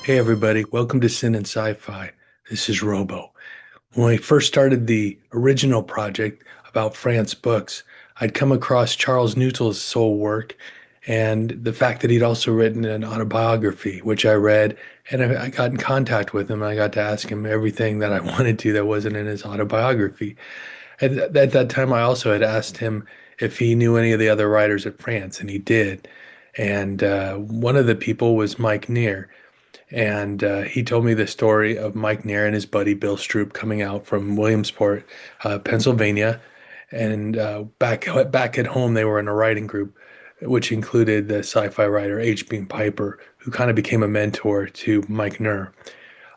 Hey everybody, welcome to Sin and Sci-Fi. This is Robo. When I first started the original project about France books, I'd come across Charles Newtall's soul work and the fact that he'd also written an autobiography, which I read, and I got in contact with him. I got to ask him everything that I wanted to that wasn't in his autobiography. At that time, I also had asked him if he knew any of the other writers at France, and he did. And one of the people was Mike Neer. And he told me the story of Mike Nair and his buddy Bill Stroop coming out from Williamsport, Pennsylvania. And back at home, they were in a writing group, which included the sci-fi writer H.B. Piper, who kind of became a mentor to Mike Nair.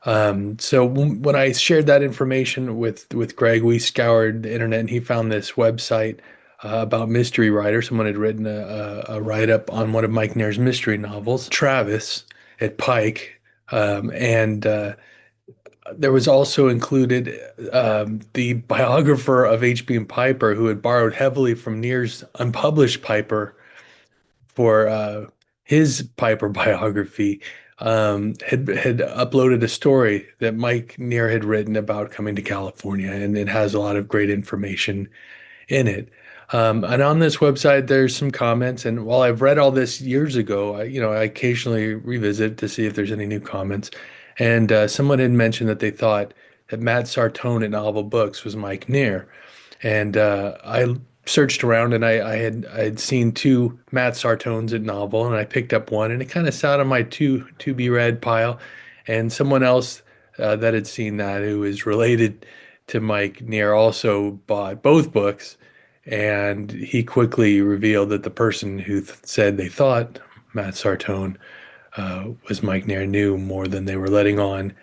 When I shared that information with Greg, we scoured the internet and he found this website about mystery writers. Someone had written a write-up on one of Mike Nair's mystery novels, Travis at Pike, and there was also included the biographer of H.B. Piper, who had borrowed heavily from Nair's unpublished Piper for his Piper biography, had uploaded a story that Mike Neer had written about coming to California, and it has a lot of great information in it. And on this website, there's some comments. And while I've read all this years ago, I occasionally revisit to see if there's any new comments. And someone had mentioned that they thought that Matt Sartone at Novel Books was Mike Neer. And I searched around and I had seen two Matt Sartones at Novel, and I picked up one, and it kind of sat on my to be read pile. And someone else that had seen that, who is related to Mike Neer, also bought both books, and he quickly revealed that the person who said they thought Matt Sartone was Mike Neer knew more than they were letting on,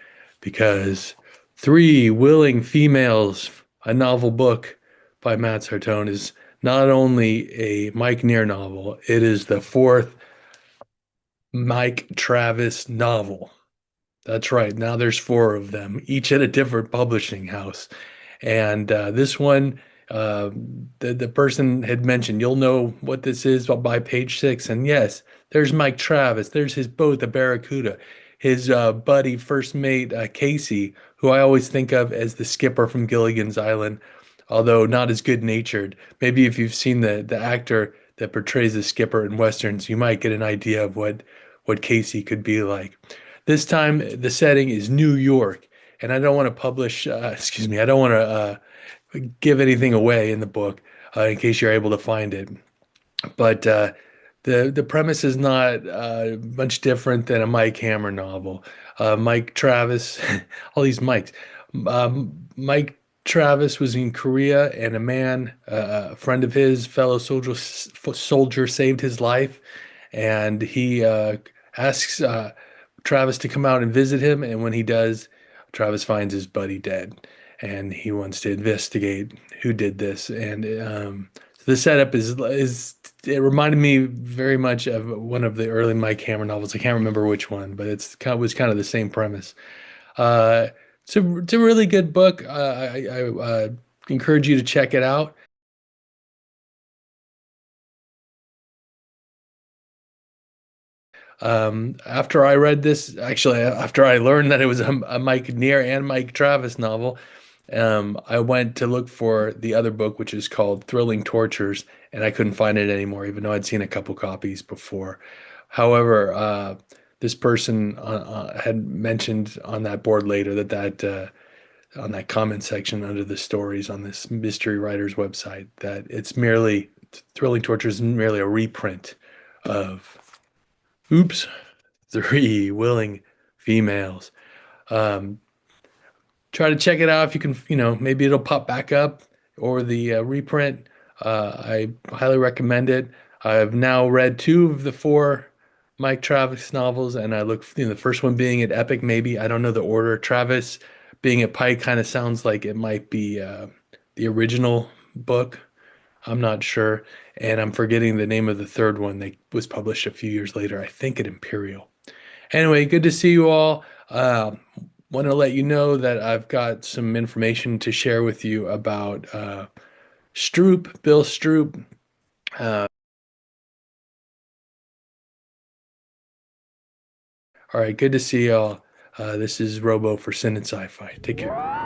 because Three Willing Females, a novel book by Matt Sartone, is not only a Mike Neer novel, it is the fourth Mike Travis novel. That's right. Now there's four of them, each at a different publishing house. And this one, uh, the person had mentioned, you'll know what this is by page six. And yes, there's Mike Travis. There's his boat, the Barracuda. His buddy, first mate, Casey, who I always think of as the skipper from Gilligan's Island, although not as good-natured. Maybe if you've seen the actor that portrays the skipper in westerns, you might get an idea of what Casey could be like. This time, the setting is New York, and I don't want to publish, excuse me, I don't want to give anything away in the book in case you're able to find it. But the premise is not much different than a Mike Hammer novel. Mike Travis, all these Mikes. Mike Travis was in Korea, and a man, a friend of his, fellow soldier, saved his life, and he asks Travis to come out and visit him. And when he does, Travis finds his buddy dead, and he wants to investigate who did this. And the setup is it reminded me very much of one of the early Mike Hammer novels. I can't remember which one, but was kind of the same premise. Uh, it's a really good book. I encourage you to check it out. After I read this, actually, after I learned that it was a Mike Neer and Mike Travis novel, I went to look for the other book, which is called Thrilling Tortures, and I couldn't find it anymore, even though I'd seen a couple copies before. However, this person had mentioned on that board later that on that comment section under the stories on this mystery writer's website, that it's merely Thrilling Tortures is merely a reprint of Oops, Three Willing Females. Um, Try to check it out if you can, maybe it'll pop back up, or the reprint. I highly recommend it. I've now read two of the four Mike Travis novels, and I look, the first one being at Epic, maybe. I don't know the order. Travis being at Pike kind of sounds like it might be the original book. I'm not sure. And I'm forgetting the name of the third one that was published a few years later, I think at Imperial. Anyway, good to see you all. Want to let you know that I've got some information to share with you about Bill Stroop. Uh, All right, good to see y'all. This is Robo for Sin and Sci-Fi. Take care.